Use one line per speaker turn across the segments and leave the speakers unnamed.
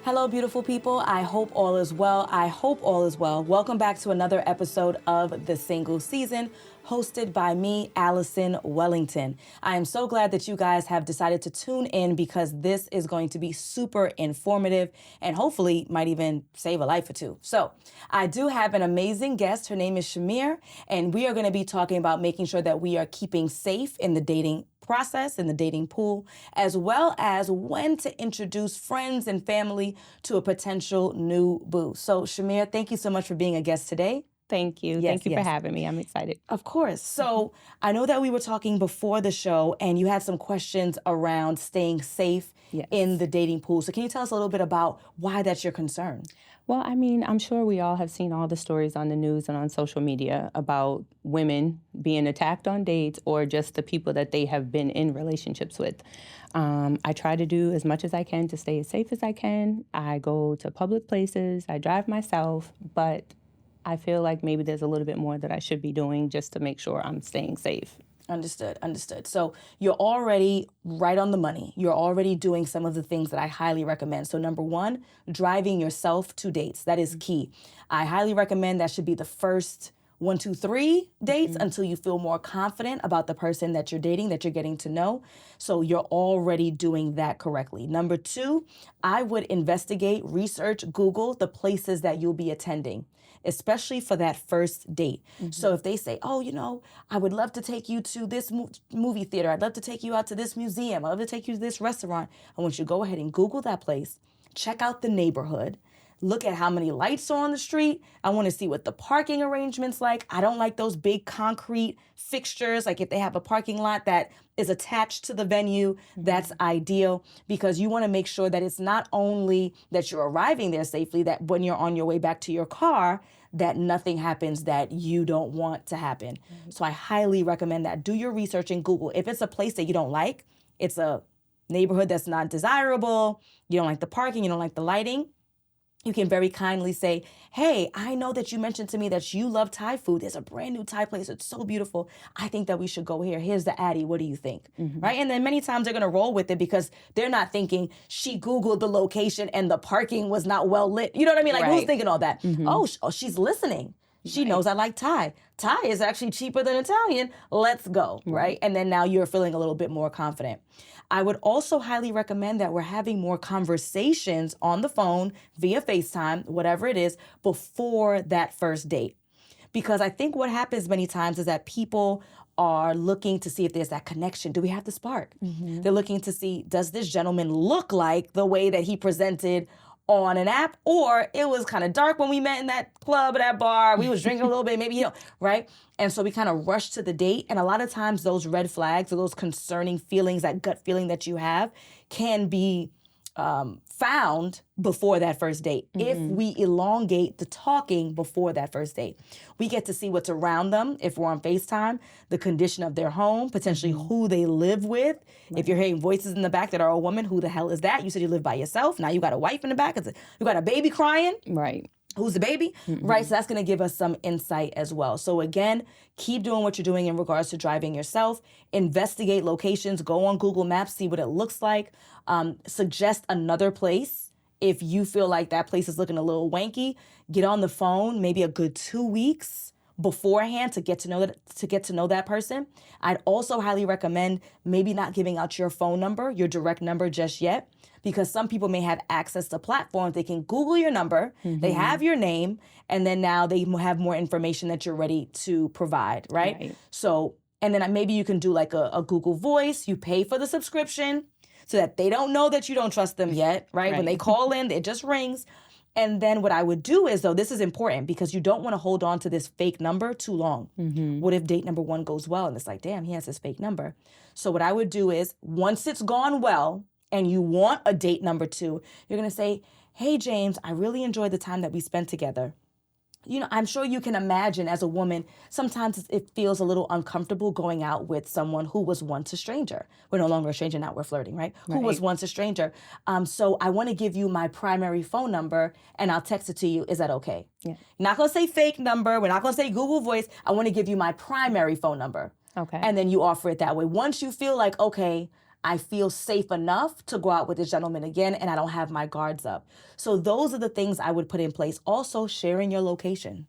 Hello, beautiful people. I hope all is well. I hope all is well. Welcome back to another episode of The Single Season, hosted by me, Alison Wellington. I am so glad that you guys have decided to tune in because this is going to be super informative and hopefully might even save a life or two. So I do have an amazing guest. Her name is Shamir, and we are going to be talking about making sure that we are keeping safe in the dating process, in the dating pool, as well as when to introduce friends and family to a potential new boo. So Shamir, thank you so much for being a guest today.
Thank you. Thank you for having me. I'm excited.
Of course. So I know that we were talking before the show and you had some questions around staying safe in the dating pool. So can you tell us a little bit about why that's your concern?
Well, I mean, I'm sure we all have seen all the stories on the news and on social media about women being attacked on dates or just the people that they have been in relationships with. I try to do as much as I can to stay as safe as I can. I go to public places. I drive myself, but I feel like maybe there's a little bit more that I should be doing just to make sure I'm staying safe.
Understood. So you're already right on the money. You're already doing some of the things that I highly recommend. So number one, driving yourself to dates. That is key. I highly recommend that should be the first 1, 2, 3 dates until you feel more confident about the person that you're dating, that you're getting to know. So you're already doing that correctly. Number two, I would investigate, research, Google the places that you'll be attending, especially for that first date. So if they say, oh, you know, I would love to take you to this movie theater. I'd love to take you out to this museum. I'd love to take you to this restaurant. I want you to go ahead and Google that place, check out the neighborhood, look at how many lights are on the street. I want to see what the parking arrangement's like. I don't like those big concrete fixtures. Like if they have a parking lot that is attached to the venue, that's ideal because you want to make sure that it's not only that you're arriving there safely, that when you're on your way back to your car, that nothing happens that you don't want to happen. So I highly recommend that. Do your research in Google. If it's a place that you don't like, it's a neighborhood that's not desirable, you don't like the parking, you don't like the lighting, you can very kindly say, hey, I know that you mentioned to me that you love Thai food. There's a brand new Thai place. It's so beautiful. I think that we should go here. Here's the Addy. What do you think? Right? And then many times they're going to roll with it because they're not thinking she Googled the location and the parking was not well lit. You know what I mean? Like who's thinking all that? Oh, she's listening. She knows I like Thai. Thai is actually cheaper than Italian. Let's go, right? And then now you're feeling a little bit more confident. I would also highly recommend that we're having more conversations on the phone, via FaceTime, whatever it is, before that first date. Because I think what happens many times is that people are looking to see if there's that connection. Do we have the spark? They're looking to see, does this gentleman look like the way that he presented on an app, or it was kind of dark when we met in that club or that bar. We was drinking a little bit, maybe, right? And so we kind of rush to the date. And a lot of times those red flags or those concerning feelings, that gut feeling that you have can be found before that first date. If we elongate the talking before that first date, we get to see what's around them. If we're on FaceTime, the condition of their home, potentially who they live with. If you're hearing voices in the back that are a woman, who the hell is that? You said you live by yourself. Now you got a wife in the back. You got a baby crying.
Right.
Who's the baby? Right? So that's going to give us some insight as well. So again, keep doing what you're doing in regards to driving yourself. Investigate locations. Go on Google Maps. See what it looks like. Suggest another place. If you feel like that place is looking a little wanky, get on the phone maybe a good 2 weeks beforehand to get to know that person. I'd also highly recommend maybe not giving out your phone number, your direct number just yet, because some people may have access to platforms. They can Google your number, they have your name, and then now they have more information that you're ready to provide, right? So, and then maybe you can do like a Google Voice. You pay for the subscription so that they don't know that you don't trust them yet, right? When they call in, it just rings. And then what I would do is, though, this is important because you don't want to hold on to this fake number too long. What if date number 1 goes well and it's like, damn, he has this fake number. So what I would do is once it's gone well and you want a date number 2, you're going to say, hey, James, I really enjoyed the time that we spent together. You know, I'm sure you can imagine as a woman, sometimes it feels a little uncomfortable going out with someone who was once a stranger. We're no longer a stranger now, we're flirting, right? Who was once a stranger. So I want to give you my primary phone number and I'll text it to you. Is that okay? You're not going to say fake number. We're not going to say Google Voice. I want to give you my primary phone number.
Okay.
And then you offer it that way. Once you feel like, okay, I feel safe enough to go out with this gentleman again, and I don't have my guards up. So those are the things I would put in place. Also, sharing your location.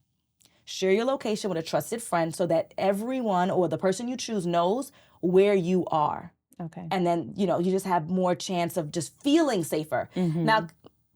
Share your location with a trusted friend so that everyone or the person you choose knows where you are.
Okay.
And then, you just have more chance of just feeling safer. Now,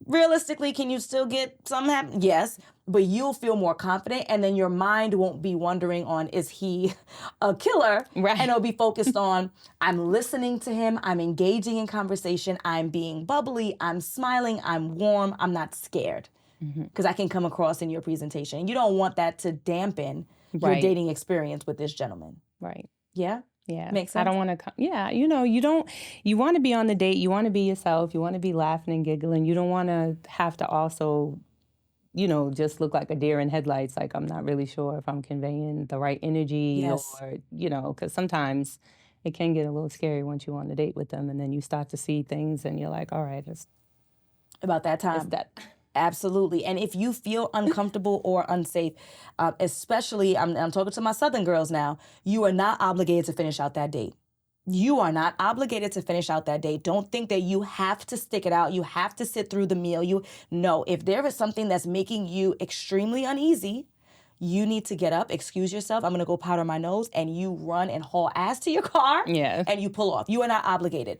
realistically, can you still get something happen? Yes, but you'll feel more confident, and then your mind won't be wondering on, is he a killer?
Right.
And it'll be focused on, I'm listening to him, I'm engaging in conversation, I'm being bubbly, I'm smiling, I'm warm, I'm not scared. Because I can come across in your presentation. You don't want that to dampen your
Right.
dating experience with this gentleman.
Right.
Yeah?
Yeah.
Makes sense?
I don't want to, you want to be on the date. You want to be yourself. You want to be laughing and giggling. You don't want to have to also, just look like a deer in headlights. Like, I'm not really sure if I'm conveying the right energy
Yes.
or, because sometimes it can get a little scary once you're on the date with them and then you start to see things and you're like, all right, it's
About that time.
it's that.
Absolutely. And if you feel uncomfortable or unsafe, especially, I'm talking to my Southern girls now, you are not obligated to finish out that date. You are not obligated to finish out that date. Don't think that you have to stick it out. You have to sit through the meal. No, if there is something that's making you extremely uneasy, you need to get up, excuse yourself, I'm going to go powder my nose, and you run and haul ass to your car,
Yeah.
and you pull off. You are not obligated.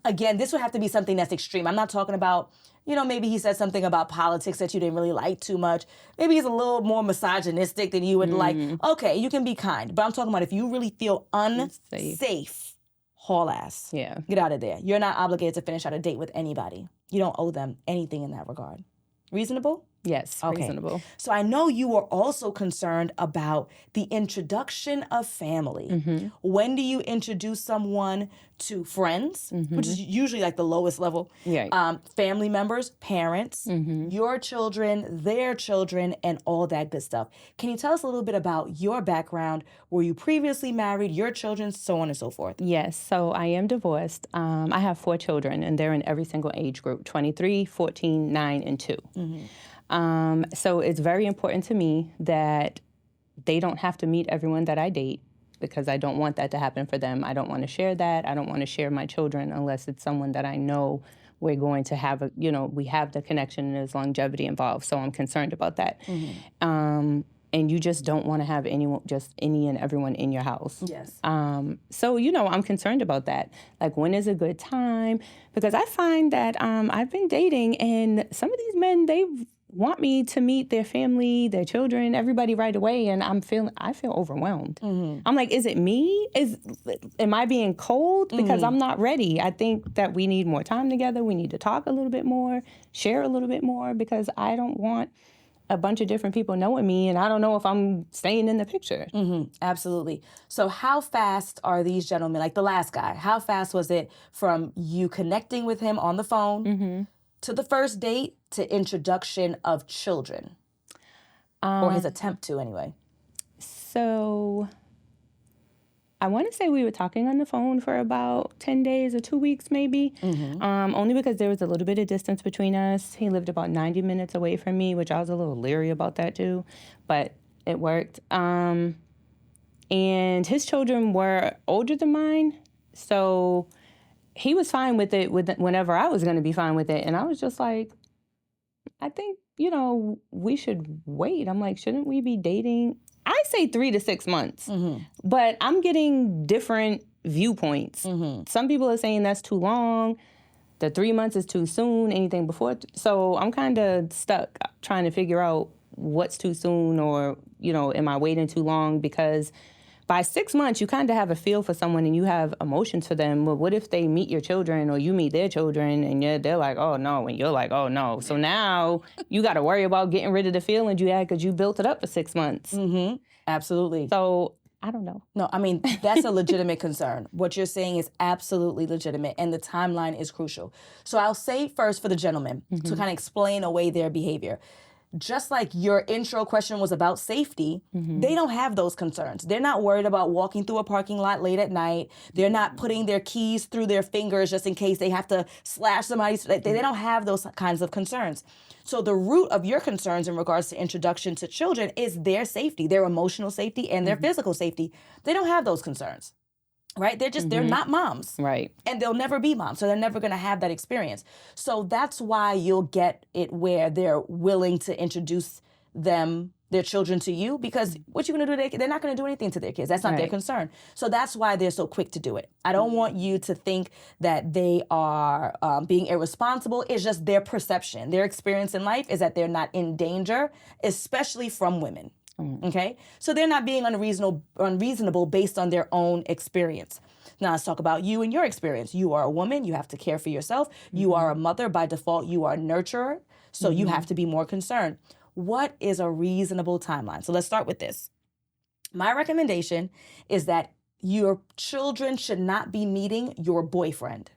Again, this would have to be something that's extreme. I'm not talking about, maybe he said something about politics that you didn't really like too much. Maybe he's a little more misogynistic than you would like. Okay, you can be kind. But I'm talking about if you really feel unsafe, haul ass.
Yeah.
Get out of there. You're not obligated to finish out a date with anybody. You don't owe them anything in that regard. Reasonable?
Yes,
Okay.
reasonable.
So I know you are also concerned about the introduction of family. When do you introduce someone to friends, which is usually like the lowest level,
Right.
family members, parents, your children, their children, and all that good stuff. Can you tell us a little bit about your background? Were you previously married, your children, so on and so forth?
Yes, so I am divorced. I have 4 children, and they're in every single age group, 23, 14, 9, and 2. So it's very important to me that they don't have to meet everyone that I date because I don't want that to happen for them. I don't want to share that. I don't want to share my children unless it's someone that I know we're going to have we have the connection and there's longevity involved. So I'm concerned about that. And you just don't want to have any and everyone in your house.
Yes.
So, I'm concerned about that. Like, when is a good time? Because I find that I've been dating and some of these men, they want me to meet their family, their children, everybody right away, and I feel overwhelmed. I'm like, is it me? Am I being cold? Because I'm not ready. I think that we need more time together. We need to talk a little bit more, share a little bit more, because I don't want a bunch of different people knowing me, and I don't know if I'm staying in the picture.
Absolutely. So how fast are these gentlemen, like the last guy, how fast was it from you connecting with him on the phone to the first date to introduction of children? Or his attempt to, anyway.
So I want to say we were talking on the phone for about 10 days or 2 weeks maybe, only because there was a little bit of distance between us. He lived about 90 minutes away from me, which I was a little leery about that too, but it worked. And his children were older than mine, so he was fine with it whenever I was going to be fine with it. And I was just like, I think, we should wait. I'm like, shouldn't we be dating? I say 3 to 6 months, but I'm getting different viewpoints. Some people are saying that's too long. The 3 months is too soon, anything before. So I'm kind of stuck trying to figure out what's too soon or, am I waiting too long? Because by 6 months, you kind of have a feel for someone and you have emotions for them. But what if they meet your children or you meet their children and they're like, oh, no, and you're like, oh, no. So now you got to worry about getting rid of the feelings you had because you built it up for 6 months.
Absolutely.
So I don't know.
No, I mean, that's a legitimate concern. What you're saying is absolutely legitimate, and the timeline is crucial. So I'll say first for the gentlemen to kind of explain away their behavior. Just like your intro question was about safety, they don't have those concerns. They're not worried about walking through a parking lot late at night. They're not putting their keys through their fingers just in case they have to slash somebody's. They don't have those kinds of concerns. So the root of your concerns in regards to introduction to children is their safety, their emotional safety, and their physical safety. They don't have those concerns. right? They're not moms.
Right.
And they'll never be moms. So they're never going to have that experience. So that's why you'll get it where they're willing to introduce their children to you, because what you're going to do, they're not going to do anything to their kids. That's not their concern. So that's why they're so quick to do it. I don't want you to think that they are being irresponsible. It's just their perception. Their experience in life is that they're not in danger, especially from women. Okay? So they're not being unreasonable based on their own experience. Now let's talk about you and your experience. You are a woman. You have to care for yourself. You are a mother. By default, you are a nurturer. So you have to be more concerned. What is a reasonable timeline? So let's start with this. My recommendation is that your children should not be meeting your boyfriend.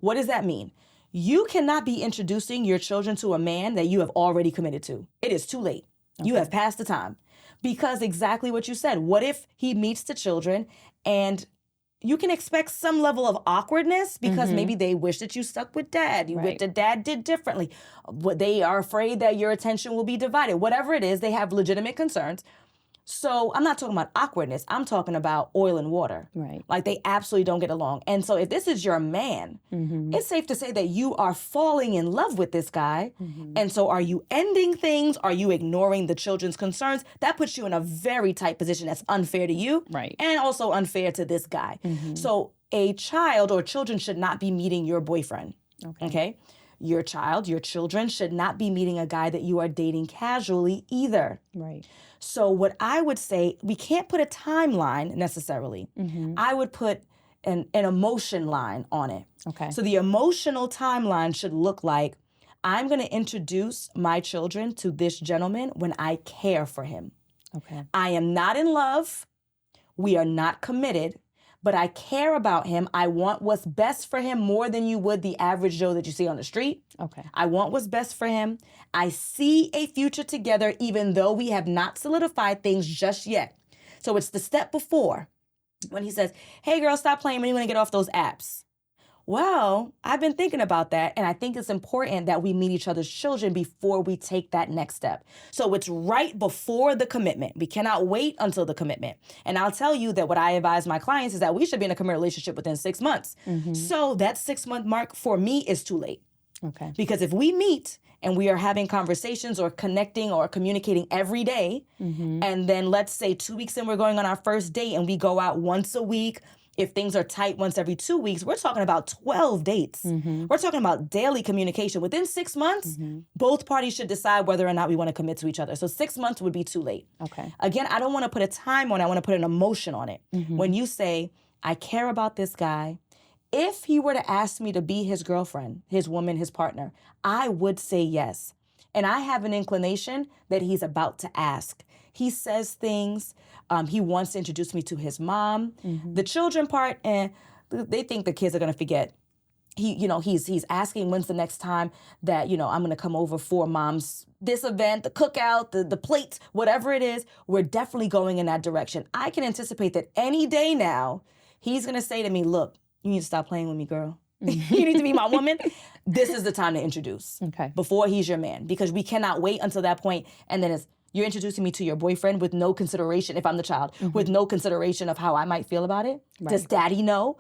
What does that mean? You cannot be introducing your children to a man that you have already committed to. It is too late. You have passed the time. Because exactly what you said. What if he meets the children and you can expect some level of awkwardness because maybe they wish that you stuck with dad. You wish that dad did differently. They are afraid that your attention will be divided. Whatever it is, they have legitimate concerns. So I'm not talking about awkwardness. I'm talking about oil and water.
Right.
Like they absolutely don't get along. And so if this is your man, it's safe to say that you are falling in love with this guy. And so are you ending things? Are you ignoring the children's concerns? That puts you in a very tight position that's unfair to you.
Right.
And also unfair to this guy. So a child or children should not be meeting your boyfriend. Okay? Your children should not be meeting a guy that you are dating casually either.
Right.
So what I would say, we can't put a timeline necessarily. I would put an emotion line on it.
Okay.
So the emotional timeline should look like, I'm going to introduce my children to this gentleman when I care for him.
Okay.
I am not in love. We are not committed. But I care about him. I want what's best for him more than you would the average Joe that you see on the street.
Okay.
I want what's best for him. I see a future together, even though we have not solidified things just yet. So it's the step before when he says, hey, girl, stop playing when you want to get off those apps. Well, I've been thinking about that, and I think it's important that we meet each other's children before we take that next step. So it's right before the commitment. We cannot wait until the commitment. And I'll tell you that what I advise my clients is that we should be in a committed relationship within 6 months. So that 6-month mark for me is too late.
Okay.
Because if we meet and we are having conversations or connecting or communicating every day, and then let's say 2 weeks in we're going on our first date and we go out once a week, if things are tight once every 2 weeks, we're talking about 12 dates. We're talking about daily communication. Within 6 months, both parties should decide whether or not we want to commit to each other. So 6 months would be too late.
Okay.
Again, I don't want to put a time on it. I want to put an emotion on it. When you say, I care about this guy, if he were to ask me to be his girlfriend, his woman, his partner, I would say yes. And I have an inclination that he's about to ask. He says things. He wants to introduce me to his mom. The children part, they think the kids are going to forget. He's asking when's the next time that, I'm going to come over for mom's this event, the cookout, the plates, whatever it is. We're definitely going in that direction. I can anticipate that any day now, he's going to say to me, look, you need to stop playing with me, girl. You need to be my woman. This is the time to introduce.
Okay.
Before he's your man. Because we cannot wait until that point. And then you're introducing me to your boyfriend with no consideration, if I'm the child, with no consideration of how I might feel about it. Right. Does daddy know?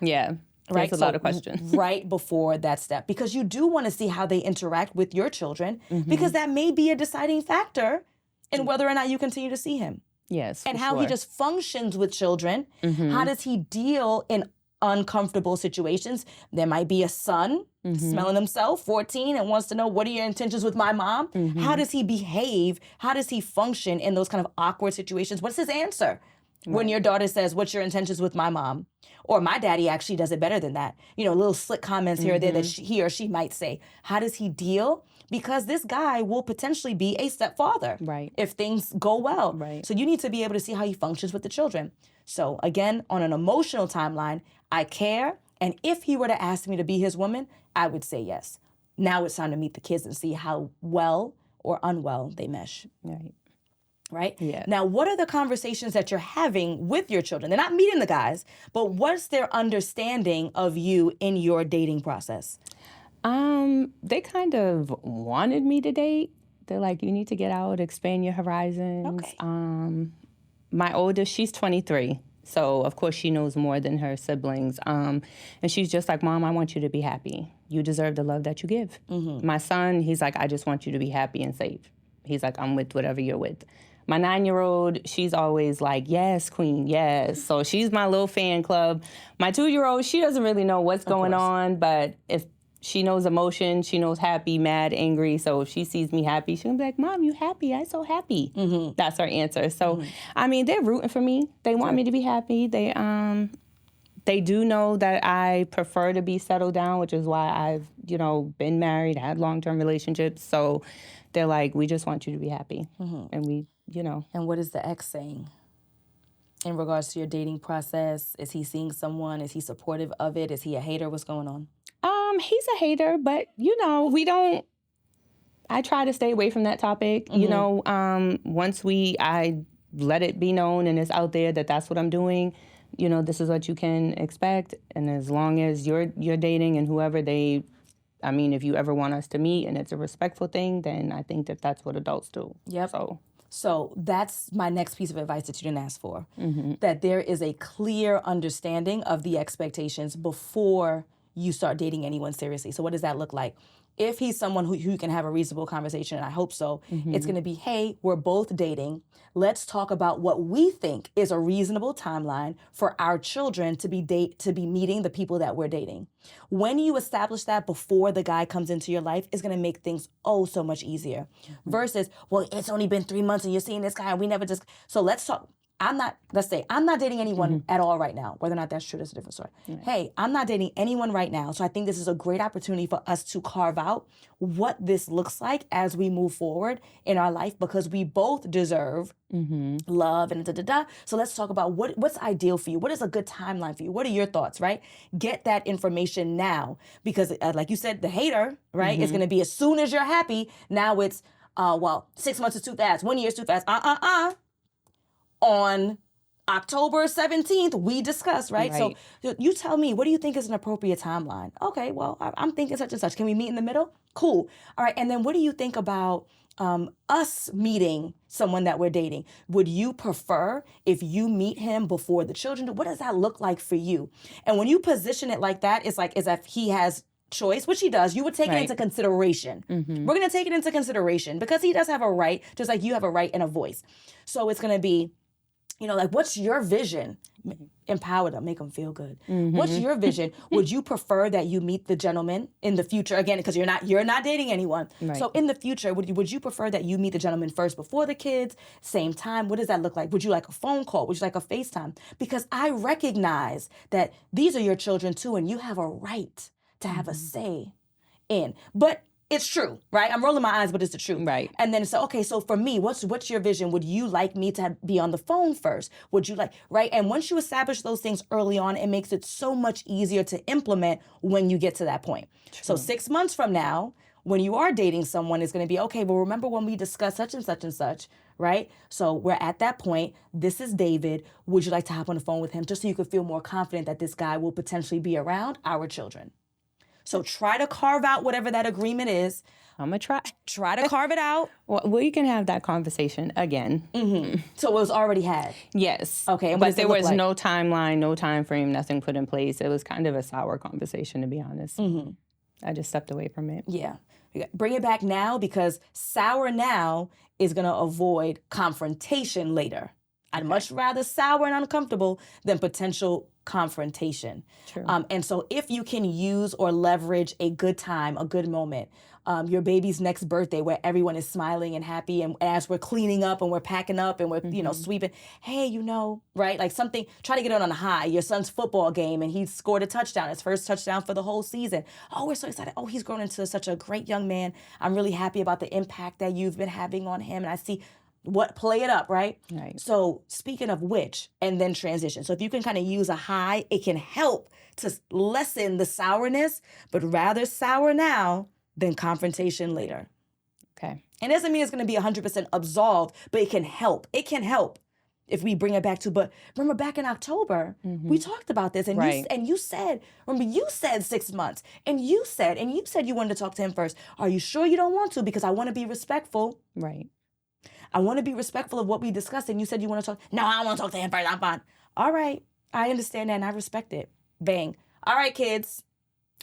Yeah.
Right?
There's a lot of questions.
Right before that step. Because you do want to see how they interact with your children. Because that may be a deciding factor in whether or not you continue to see him.
Yes.
And how he just functions with children. How does he deal in uncomfortable situations? There might be a son smelling himself, 14, and wants to know, what are your intentions with my mom? How does he behave? How does he function in those kind of awkward situations? What's his answer when your daughter says, what's your intentions with my mom? Or my daddy actually does it better than that. Little slick comments here or there that he or she might say. How does he deal? Because this guy will potentially be a stepfather if things go well.
Right.
So you need to be able to see how he functions with the children. So again, on an emotional timeline, I care. And if he were to ask me to be his woman, I would say yes. Now it's time to meet the kids and see how well or unwell they mesh. Right?
Yeah.
Now, what are the conversations that you're having with your children? They're not meeting the guys, but what's their understanding of you in your dating process?
They kind of wanted me to date. They're like, you need to get out, expand your horizons.
Okay.
My oldest, she's 23. So, of course, she knows more than her siblings. And she's just like, Mom, I want you to be happy. You deserve the love that you give. My son, he's like, I just want you to be happy and safe. He's like, I'm with whatever you're with. My 9-year-old, she's always like, yes, queen, yes. So she's my little fan club. My 2-year-old, she doesn't really know what's going on, but if she knows emotion, she knows happy, mad, angry. So if she sees me happy, she'll be like, Mom, you happy? I'm so happy. That's her answer. So, I mean, they're rooting for me. They want me to be happy. They do know that I prefer to be settled down, which is why I've, been married, had long-term relationships. So they're like, we just want you to be happy. And we,
And what is the ex saying in regards to your dating process? Is he seeing someone? Is he supportive of it? Is he a hater? What's going on?
He's a hater, but, I try to stay away from that topic. Once I let it be known and it's out there that that's what I'm doing, this is what you can expect. And as long as you're dating and whoever if you ever want us to meet and it's a respectful thing, then I think that that's what adults do.
Yep. So that's my next piece of advice that you didn't ask for, that there is a clear understanding of the expectations before you start dating anyone seriously. So what does that look like? If he's someone who you can have a reasonable conversation, and I hope so, it's going to be, hey, we're both dating. Let's talk about what we think is a reasonable timeline for our children to be meeting the people that we're dating. When you establish that before the guy comes into your life, it's going to make things so much easier. Versus, well, it's only been 3 months and you're seeing this guy and we never just... So let's talk... I'm not dating anyone at all right now. Whether or not that's true, that's a different story. Hey, I'm not dating anyone right now. So I think this is a great opportunity for us to carve out what this looks like as we move forward in our life, because we both deserve love and da-da-da. So let's talk about what's ideal for you. What is a good timeline for you? What are your thoughts, right? Get that information now, because like you said, the hater, right, is going to be as soon as you're happy. Now it's, 6 months is too fast. 1 year is too fast. On October 17th, we discussed, right? So you tell me, what do you think is an appropriate timeline? Okay, well, I'm thinking such and such. Can we meet in the middle? Cool. All right, and then what do you think about us meeting someone that we're dating? Would you prefer if you meet him before the children? What does that look like for you? And when you position it like that, it's like as if he has choice, which he does, you would take it into consideration. We're going to take it into consideration because he does have a right, just like you have a right and a voice. So it's going to be, what's your vision? Empower them, make them feel good. What's your vision? Would you prefer that you meet the gentleman in the future, again, because you're not dating anyone. So in the future, would you prefer that you meet the gentleman first before the kids, same time? What does that look like? Would you like a phone call? Would you like a FaceTime? Because I recognize that these are your children too, and you have a right to have a say in. But it's true, right? I'm rolling my eyes, but it's the truth.
Right.
And then so, okay, so for me, what's your vision? Would you like me to be on the phone first? Would you like, right? And once you establish those things early on, it makes it so much easier to implement when you get to that point. True. So 6 months from now, when you are dating someone, it's going to be, okay, well, remember when we discussed such and such and such, right? So we're at that point. This is David. Would you like to hop on the phone with him just so you can feel more confident that this guy will potentially be around our children? So try to carve out whatever that agreement is.
I'm going to
try to carve it out.
Well, we can have that conversation again.
So it was already had?
Yes.
Okay. And
but there was no timeline, no time frame, nothing put in place. It was kind of a sour conversation, to be honest. I just stepped away from it.
Yeah. Bring it back now, because sour now is going to avoid confrontation later. I'd much rather sour and uncomfortable than potential confrontation.
True.
And so if you can use or leverage a good time, a good moment, your baby's next birthday where everyone is smiling and happy, and as we're cleaning up and we're packing up and we're sweeping, hey, right? Like something, try to get it on a high. Your son's football game and he scored a touchdown, his first touchdown for the whole season. Oh, we're so excited. Oh, he's grown into such a great young man. I'm really happy about the impact that you've been having on him. And I see play it up, right?
Right.
So speaking of which, and then transition. So if you can kind of use a high, it can help to lessen the sourness, but rather sour now than confrontation later.
Okay.
And it doesn't mean it's going to be 100% absolved, but it can help. It can help if we bring it back to, but remember back in October, we talked about this, and you said 6 months, and you said you wanted to talk to him first. Are you sure you don't want to? Because I want to be respectful.
Right.
I want to be respectful of what we discussed, and you said you want to talk. No, I don't want to talk to him first. I'm fine. All right, I understand that and I respect it. Bang. All right, kids.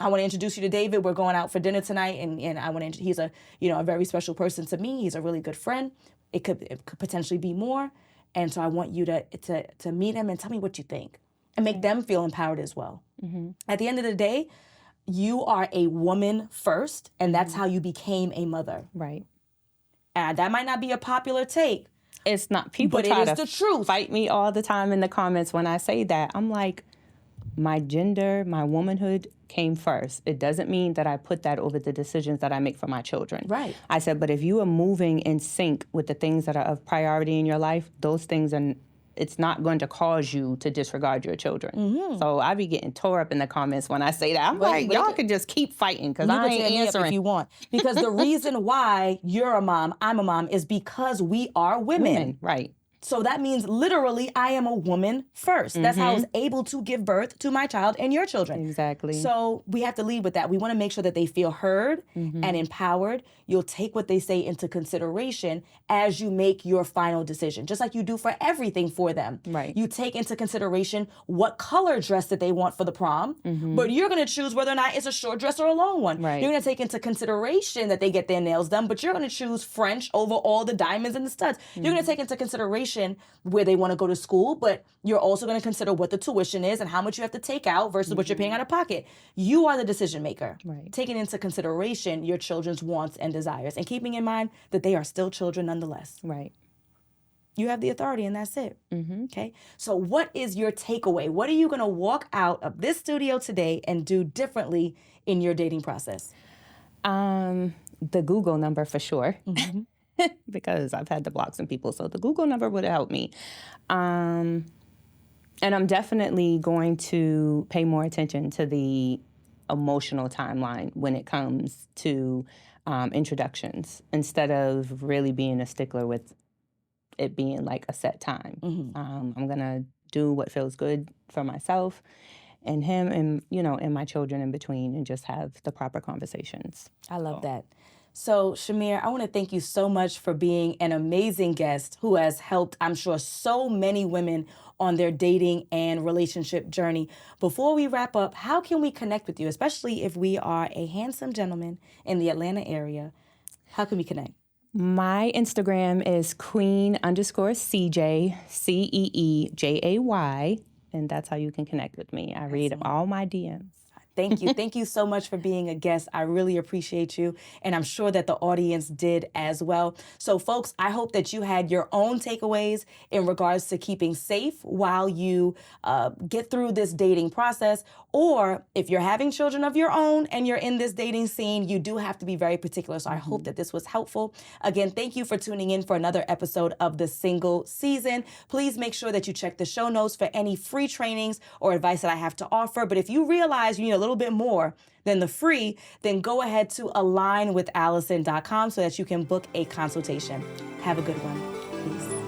I want to introduce you to David. We're going out for dinner tonight, and I want to. He's a very special person to me. He's a really good friend. It could potentially be more, and so I want you to meet him and tell me what you think, and make them feel empowered as well. At the end of the day, you are a woman first, and that's how you became a mother.
Right.
And that might not be a popular take.
It's not. People
but
try
it is
to
the truth.
Fight me all the time in the comments when I say that. I'm like, my gender, my womanhood came first. It doesn't mean that I put that over the decisions that I make for my children.
Right.
I said, but if you are moving in sync with the things that are of priority in your life, those things are, it's not going to cause you to disregard your children. So I be getting tore up in the comments when I say that. I'm like, y'all can just keep fighting because I ain't answering.
If you want. Because the reason why you're a mom, I'm a mom, is because we are women.
Right.
So that means literally I am a woman first. That's how I was able to give birth to my child and your children.
Exactly.
So we have to lead with that. We want to make sure that they feel heard and empowered. You'll take what they say into consideration as you make your final decision, just like you do for everything for them.
Right.
You take into consideration what color dress that they want for the prom, but you're going to choose whether or not it's a short dress or a long one.
Right.
You're going to take into consideration that they get their nails done, but you're going to choose French over all the diamonds and the studs. You're going to take into consideration where they want to go to school, but you're also going to consider what the tuition is and how much you have to take out versus what you're paying out of pocket. You are the decision maker.
Right. Taking
into consideration your children's wants and desires and keeping in mind that they are still children nonetheless.
Right.
You have the authority and that's it. Okay. So what is your takeaway? What are you going to walk out of this studio today and do differently in your dating process?
The Google number for sure. Because I've had to block some people. So the Google number would help me. And I'm definitely going to pay more attention to the emotional timeline when it comes to introductions, instead of really being a stickler with it being like a set time. I'm going to do what feels good for myself and him and, and my children in between, and just have the proper conversations.
I love that. So, Shamir, I want to thank you so much for being an amazing guest who has helped, I'm sure, so many women on their dating and relationship journey. Before we wrap up, how can we connect with you, especially if we are a handsome gentleman in the Atlanta area? How can we connect?
My Instagram is queen_CJ, CEEJAY, and that's how you can connect with me. I read all my DMs.
Thank you. Thank you so much for being a guest. I really appreciate you. And I'm sure that the audience did as well. So folks, I hope that you had your own takeaways in regards to keeping safe while you get through this dating process. Or if you're having children of your own and you're in this dating scene, you do have to be very particular. So I hope that this was helpful. Again, thank you for tuning in for another episode of The Single Season. Please make sure that you check the show notes for any free trainings or advice that I have to offer. But if you realize you need a little bit more than the free, then go ahead to alignwithallison.com so that you can book a consultation. Have a good one. Peace.